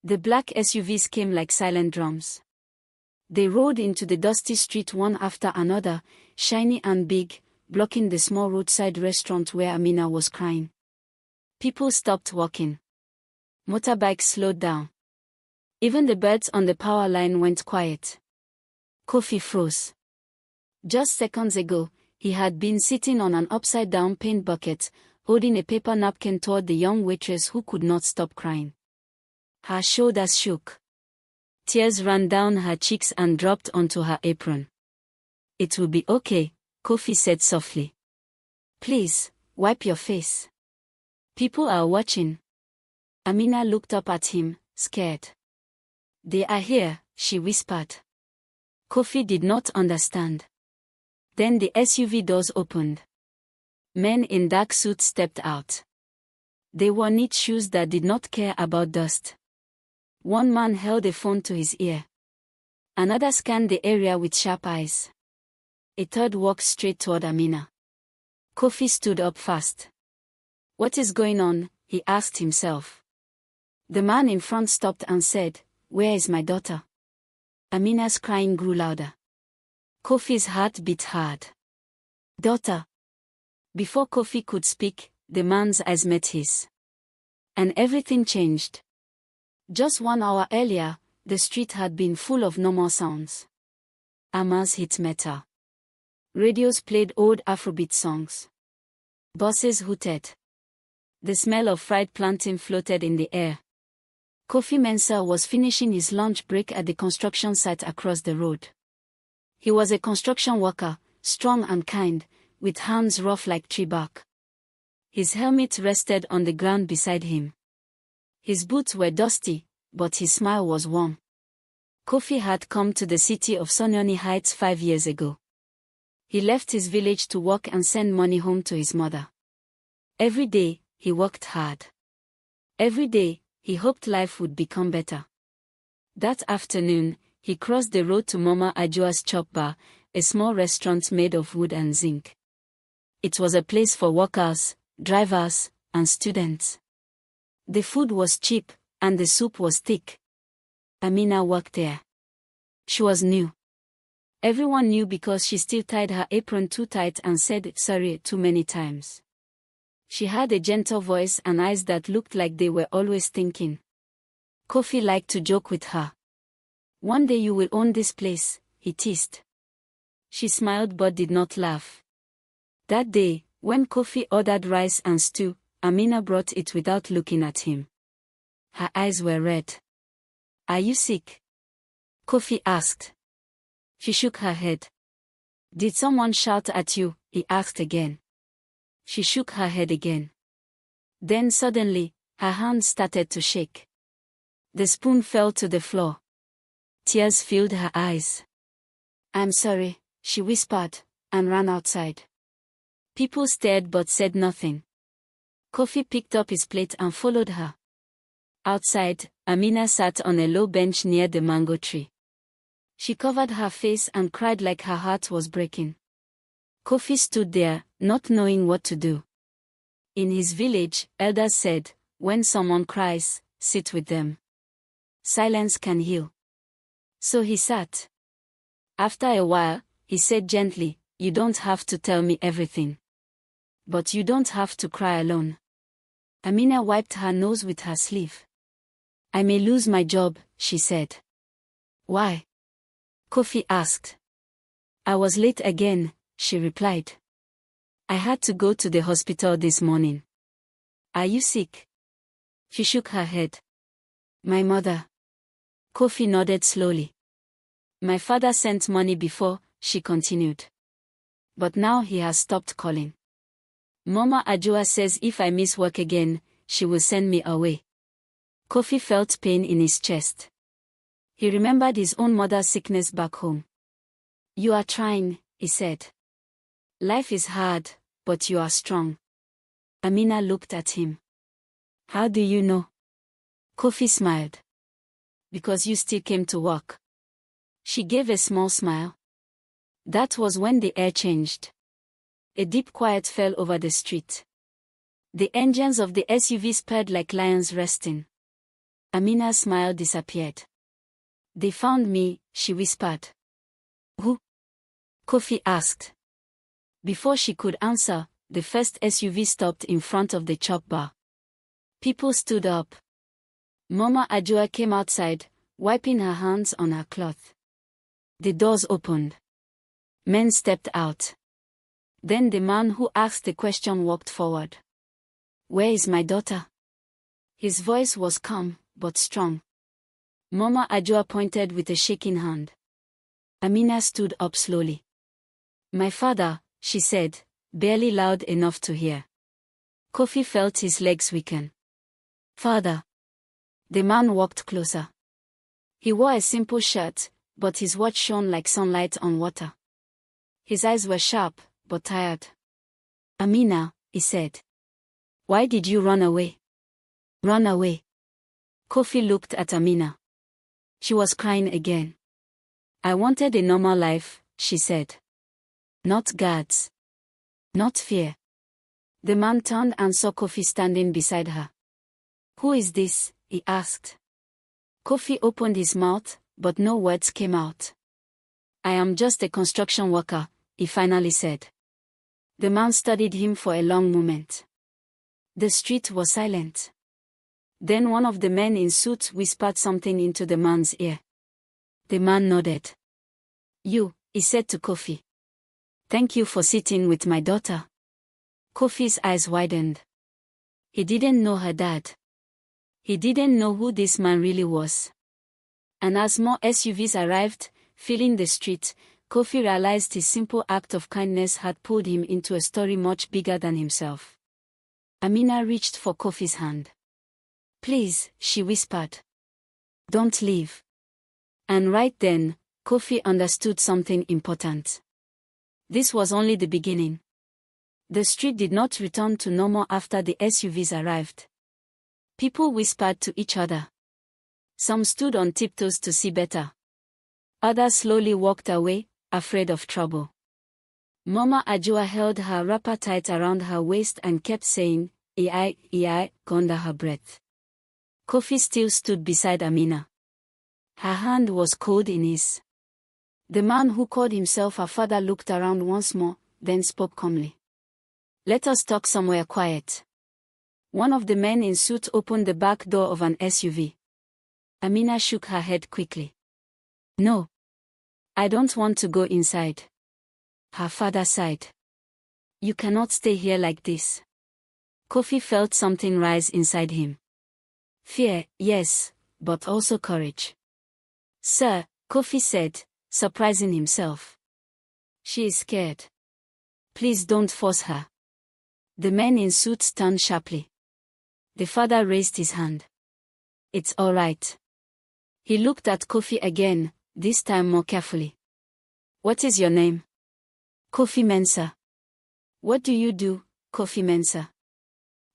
The black SUVs came like silent drums. They rolled into the dusty street one after another, shiny and big, blocking the small roadside restaurant where Amina was crying. People stopped walking. Motorbikes slowed down. Even the birds on the power line went quiet. Kofi froze. Just seconds ago, he had been sitting on an upside-down paint bucket, holding a paper napkin toward the young waitress who could not stop crying. Her shoulders shook. Tears ran down her cheeks and dropped onto her apron. "It will be okay," Kofi said softly. "Please, wipe your face. People are watching." Amina looked up at him, scared. "They are here," she whispered. Kofi did not understand. Then the SUV doors opened. Men in dark suits stepped out. They wore neat shoes that did not care about dust. One man held a phone to his ear. Another scanned the area with sharp eyes. A third walked straight toward Amina. Kofi stood up fast. "What is going on?" he asked himself. The man in front stopped and said, "Where is my daughter?" Amina's crying grew louder. Kofi's heart beat hard. "Daughter." Before Kofi could speak, the man's eyes met his. And everything changed. Just 1 hour earlier, the street had been full of normal sounds. Amas hit metal. Radios played old Afrobeat songs. Buses hooted. The smell of fried plantain floated in the air. Kofi Mensah was finishing his lunch break at the construction site across the road. He was a construction worker, strong and kind, with hands rough like tree bark. His helmet rested on the ground beside him. His boots were dusty, but his smile was warm. Kofi had come to the city of Sonyoni Heights 5 years ago. He left his village to work and send money home to his mother. Every day, he worked hard. Every day, he hoped life would become better. That afternoon, he crossed the road to Mama Ajua's Chop Bar, a small restaurant made of wood and zinc. It was a place for workers, drivers, and students. The food was cheap, and the soup was thick. Amina worked there. She was new. Everyone knew because she still tied her apron too tight and said sorry too many times. She had a gentle voice and eyes that looked like they were always thinking. Kofi liked to joke with her. "One day you will own this place," he teased. She smiled but did not laugh. That day, when Kofi ordered rice and stew, Amina brought it without looking at him. Her eyes were red. "Are you sick?" Kofi asked. She shook her head. "Did someone shout at you?" he asked again. She shook her head again. Then suddenly, her hand started to shake. The spoon fell to the floor. Tears filled her eyes. "I'm sorry," she whispered, and ran outside. People stared but said nothing. Kofi picked up his plate and followed her. Outside, Amina sat on a low bench near the mango tree. She covered her face and cried like her heart was breaking. Kofi stood there, not knowing what to do. In his village, elders said, when someone cries, sit with them. Silence can heal. So he sat. After a while, he said gently, "You don't have to tell me everything. But you don't have to cry alone." Amina wiped her nose with her sleeve. "I may lose my job," she said. "Why?" Kofi asked. "I was late again," she replied. "I had to go to the hospital this morning." "Are you sick?" She shook her head. "My mother." Kofi nodded slowly. "My father sent money before," she continued. "But now he has stopped calling. Mama Ajua says if I miss work again, she will send me away." Kofi felt pain in his chest. He remembered his own mother's sickness back home. "You are trying," he said. "Life is hard, but you are strong." Amina looked at him. "How do you know?" Kofi smiled. "Because you still came to work." She gave a small smile. That was when the air changed. A deep quiet fell over the street. The engines of the SUV spurred like lions resting. Amina's smile disappeared. They found me, she whispered. Who? Kofi asked. Before she could answer, the first SUV stopped in front of the chop bar. People stood up. Mama Ajua came outside, wiping her hands on her cloth. The doors opened. Men stepped out. Then the man who asked the question walked forward. Where is my daughter? His voice was calm, but strong. Mama Ajua pointed with a shaking hand. Amina stood up slowly. My father, she said, barely loud enough to hear. Kofi felt his legs weaken. Father. The man walked closer. He wore a simple shirt, but his watch shone like sunlight on water. His eyes were sharp, but tired. Amina, he said. Why did you run away? Run away. Kofi looked at Amina. She was crying again. I wanted a normal life, she said. Not guards. Not fear. The man turned and saw Kofi standing beside her. Who is this? He asked. Kofi opened his mouth, but no words came out. I am just a construction worker, he finally said. The man studied him for a long moment. The street was silent. Then one of the men in suits whispered something into the man's ear. The man nodded. You, he said to Kofi. Thank you for sitting with my daughter. Kofi's eyes widened. He didn't know her dad. He didn't know who this man really was. And as more SUVs arrived, filling the street, Kofi realized his simple act of kindness had pulled him into a story much bigger than himself. Amina reached for Kofi's hand. Please, she whispered. Don't leave. And right then, Kofi understood something important. This was only the beginning. The street did not return to normal after the SUVs arrived. People whispered to each other. Some stood on tiptoes to see better. Others slowly walked away, afraid of trouble. Mama Ajua held her wrapper tight around her waist and kept saying, "Ei," under her breath. Kofi still stood beside Amina. Her hand was cold in his. The man who called himself her father looked around once more, then spoke calmly. Let us talk somewhere quiet. One of the men in suit opened the back door of an SUV. Amina shook her head quickly. No. I don't want to go inside. Her father sighed. You cannot stay here like this. Kofi felt something rise inside him. Fear, yes, but also courage. Sir, Kofi said, surprising himself. She is scared. Please don't force her. The men in suits turned sharply. The father raised his hand. It's all right. He looked at Kofi again, this time more carefully. What is your name? Kofi Mensah. What do you do, Kofi Mensah?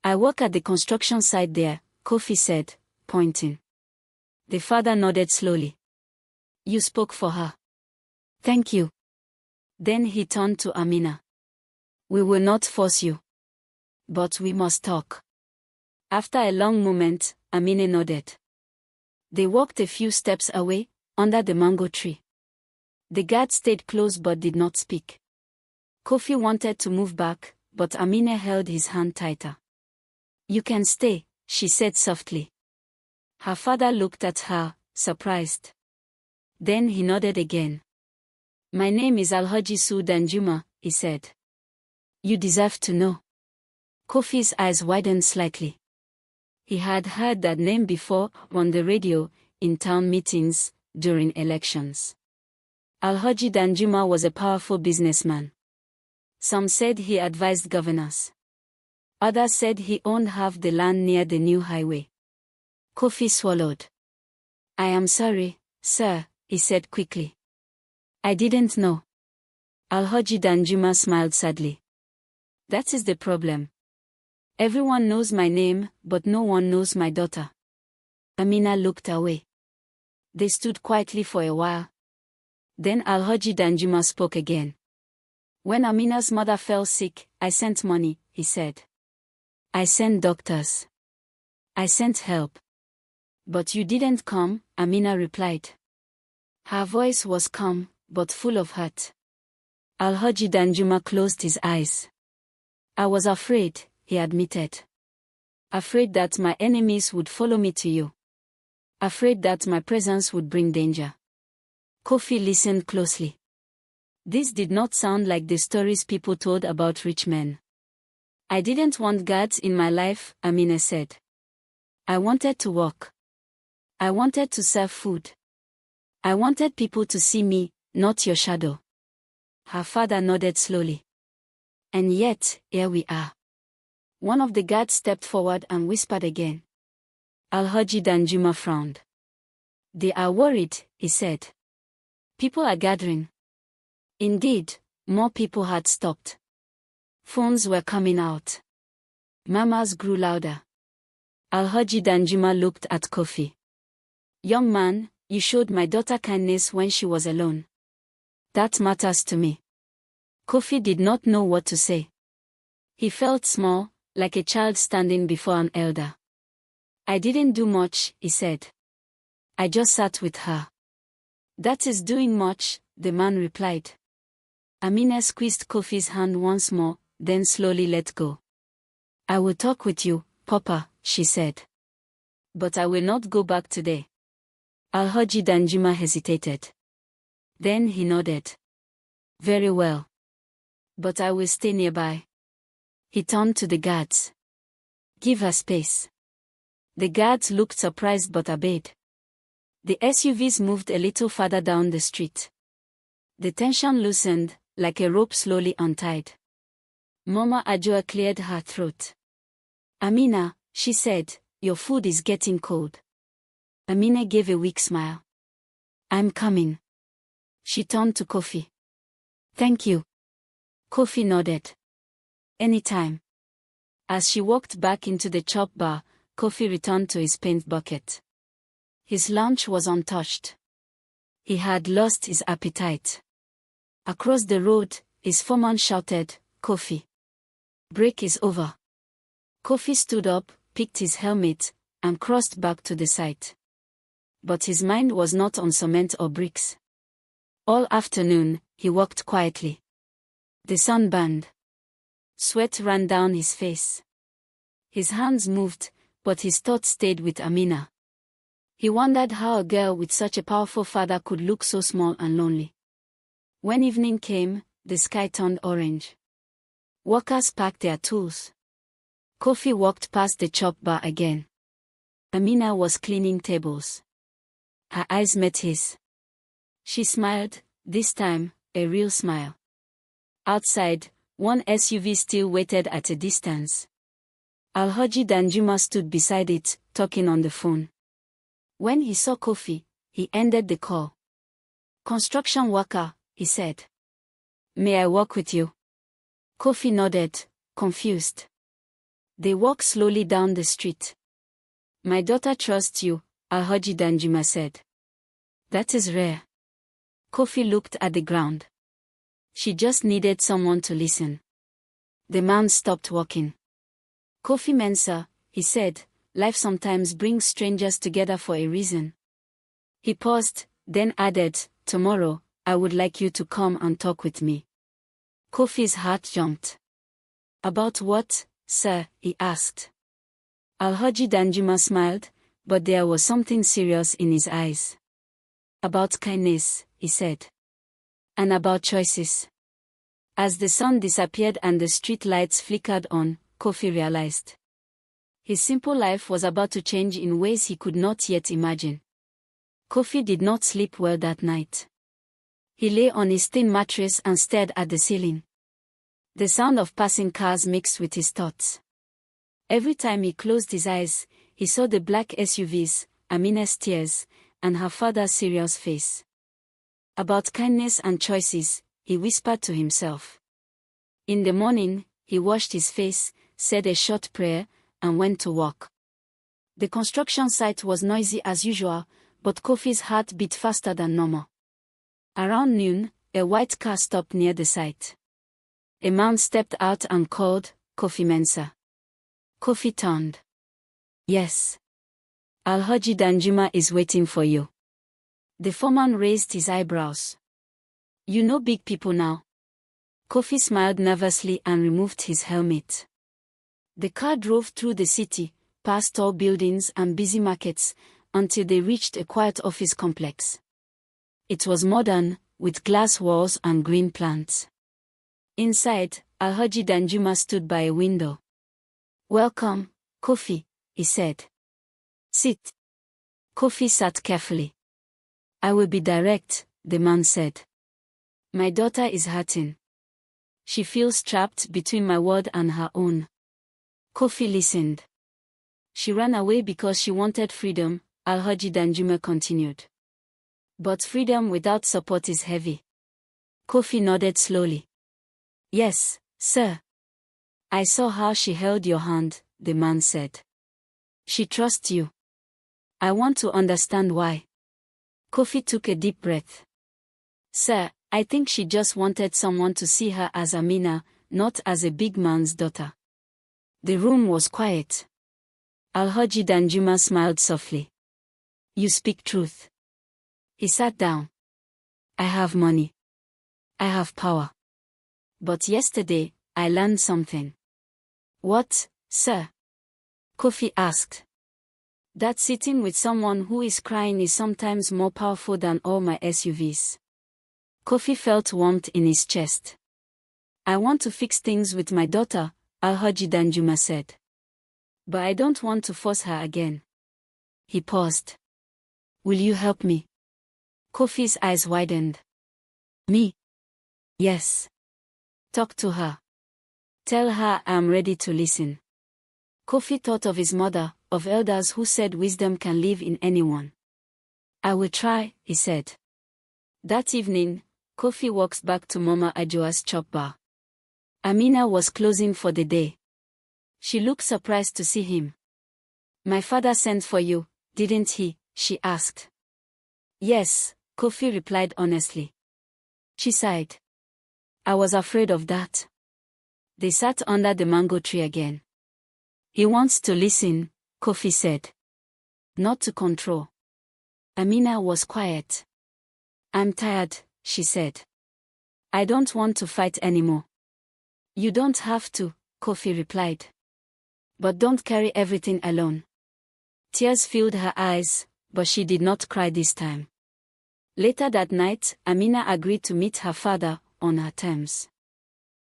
I work at the construction site there, Kofi said, pointing. The father nodded slowly. You spoke for her. Thank you. Then he turned to Amina. We will not force you. But we must talk. After a long moment, Amina nodded. They walked a few steps away, under the mango tree. The guard stayed close but did not speak. Kofi wanted to move back, but Amina held his hand tighter. You can stay, she said softly. Her father looked at her, surprised. Then he nodded again. My name is Alhaji Su Danjuma, he said. You deserve to know. Kofi's eyes widened slightly. He had heard that name before, on the radio, in town meetings, during elections. Alhaji Danjuma was a powerful businessman. Some said he advised governors. Others said he owned half the land near the new highway. Kofi swallowed. I am sorry, sir, he said quickly. I didn't know. Alhaji Danjuma smiled sadly. That is the problem. Everyone knows my name, but no one knows my daughter. Amina looked away. They stood quietly for a while. Then Alhaji Danjuma spoke again. When Amina's mother fell sick, I sent money, he said. I sent doctors. I sent help. But you didn't come, Amina replied. Her voice was calm, but full of hurt. Alhaji Danjuma closed his eyes. I was afraid, he admitted. Afraid that my enemies would follow me to you. Afraid that my presence would bring danger. Kofi listened closely. This did not sound like the stories people told about rich men. I didn't want guards in my life, Amina said. I wanted to work. I wanted to serve food. I wanted people to see me, not your shadow. Her father nodded slowly. And yet, here we are. One of the guards stepped forward and whispered again. Alhaji Danjuma frowned. They are worried, he said. People are gathering. Indeed, more people had stopped. Phones were coming out. Murmurs grew louder. Alhaji Danjuma looked at Kofi. Young man, you showed my daughter kindness when she was alone. That matters to me. Kofi did not know what to say. He felt small, like a child standing before an elder. I didn't do much, he said. I just sat with her. That is doing much, the man replied. Amina squeezed Kofi's hand once more, then slowly let go. I will talk with you, Papa, she said. But I will not go back today. Alhaji Danjuma hesitated. Then he nodded. Very well. But I will stay nearby. He turned to the guards. Give her space. The guards looked surprised but obeyed. The SUVs moved a little further down the street. The tension loosened, like a rope slowly untied. Mama Ajua cleared her throat. Amina, she said, your food is getting cold. Amina gave a weak smile. I'm coming. She turned to Kofi. Thank you. Kofi nodded. Anytime. As she walked back into the chop bar, Kofi returned to his paint bucket. His lunch was untouched. He had lost his appetite. Across the road, his foreman shouted, Kofi. Break is over. Kofi stood up, picked his helmet, and crossed back to the site. But his mind was not on cement or bricks. All afternoon, he walked quietly. The sun burned. Sweat ran down his face. His hands moved, but his thoughts stayed with Amina. He wondered how a girl with such a powerful father could look so small and lonely. When evening came, the sky turned orange. Workers packed their tools. Kofi walked past the chop bar again. Amina was cleaning tables. Her eyes met his. She smiled, this time, a real smile. Outside, one SUV still waited at a distance. Alhaji Danjuma stood beside it, talking on the phone. When he saw Kofi, he ended the call. Construction worker, he said. May I walk with you? Kofi nodded, confused. They walked slowly down the street. My daughter trusts you, Alhaji Danjuma said. That is rare. Kofi looked at the ground. She just needed someone to listen. The man stopped walking. Kofi Mensah, he said, life sometimes brings strangers together for a reason. He paused, then added, tomorrow, I would like you to come and talk with me. Kofi's heart jumped. About what, sir? He asked. Alhaji Danjuma smiled, but there was something serious in his eyes. About kindness, he said. And about choices. As the sun disappeared and the street lights flickered on, Kofi realized. His simple life was about to change in ways he could not yet imagine. Kofi did not sleep well that night. He lay on his thin mattress and stared at the ceiling. The sound of passing cars mixed with his thoughts. Every time he closed his eyes, he saw the black SUVs, Amina's tears, and her father's serious face. About kindness and choices, he whispered to himself. In the morning, he washed his face, said a short prayer, and went to work. The construction site was noisy as usual, but Kofi's heart beat faster than normal. Around noon, a white car stopped near the site. A man stepped out and called, Kofi Mensah. Kofi turned. Yes. Alhaji Danjuma is waiting for you. The foreman raised his eyebrows. You know big people now. Kofi smiled nervously and removed his helmet. The car drove through the city, past tall buildings and busy markets, until they reached a quiet office complex. It was modern, with glass walls and green plants. Inside, Alhaji Danjuma stood by a window. Welcome, Kofi, he said. Sit. Kofi sat carefully. I will be direct, the man said. My daughter is hurting. She feels trapped between my word and her own. Kofi listened. She ran away because she wanted freedom, Alhaji Danjuma continued. But freedom without support is heavy. Kofi nodded slowly. Yes, sir. I saw how she held your hand, the man said. She trusts you. I want to understand why. Kofi took a deep breath. Sir, I think she just wanted someone to see her as Amina, not as a big man's daughter. The room was quiet. Alhaji Danjuma smiled softly. You speak truth. He sat down. I have money. I have power. But yesterday, I learned something. What, sir? Kofi asked. That sitting with someone who is crying is sometimes more powerful than all my SUVs. Kofi felt warmth in his chest. I want to fix things with my daughter, Alhaji Danjuma said. But I don't want to force her again. He paused. Will you help me? Kofi's eyes widened. Me? Yes. Talk to her. Tell her I am ready to listen. Kofi thought of his mother, of elders who said wisdom can live in anyone. I will try, he said. That evening, Kofi walks back to Mama Ajoa's chop bar. Amina was closing for the day. She looked surprised to see him. My father sent for you, didn't he? She asked. Yes, Kofi replied honestly. She sighed. I was afraid of that. They sat under the mango tree again. He wants to listen, Kofi said. Not to control. Amina was quiet. I'm tired, she said. I don't want to fight anymore. You don't have to, Kofi replied. But don't carry everything alone. Tears filled her eyes, but she did not cry this time. Later that night, Amina agreed to meet her father, on her terms.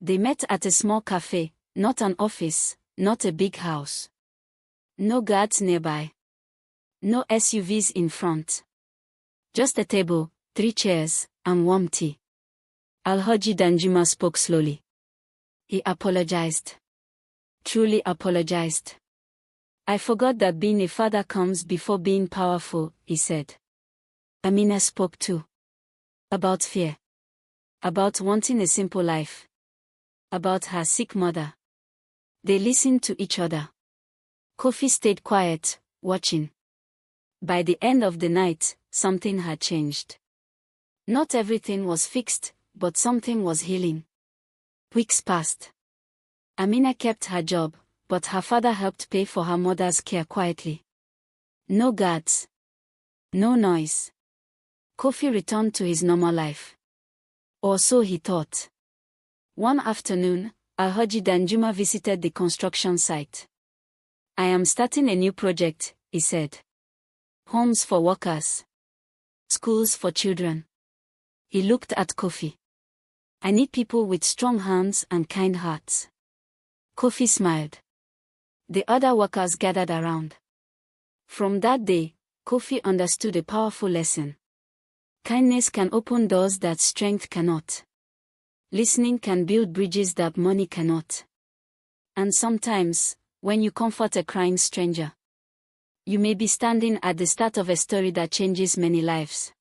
They met at a small cafe, not an office, not a big house. No guards nearby. No SUVs in front. Just a table, 3 chairs, and warm tea. Alhaji Danjuma spoke slowly. He apologized. Truly apologized. I forgot that being a father comes before being powerful, he said. Amina spoke too. About fear. About wanting a simple life. About her sick mother. They listened to each other. Kofi stayed quiet, watching. By the end of the night, something had changed. Not everything was fixed, but something was healing. Weeks passed. Amina kept her job, but her father helped pay for her mother's care quietly. No guards. No noise. Kofi returned to his normal life. Or so he thought. One afternoon, Alhaji Danjuma visited the construction site. I am starting a new project, he said. Homes for workers. Schools for children. He looked at Kofi. I need people with strong hands and kind hearts. Kofi smiled. The other workers gathered around. From that day, Kofi understood a powerful lesson. Kindness can open doors that strength cannot. Listening can build bridges that money cannot. And sometimes, when you comfort a crying stranger, you may be standing at the start of a story that changes many lives.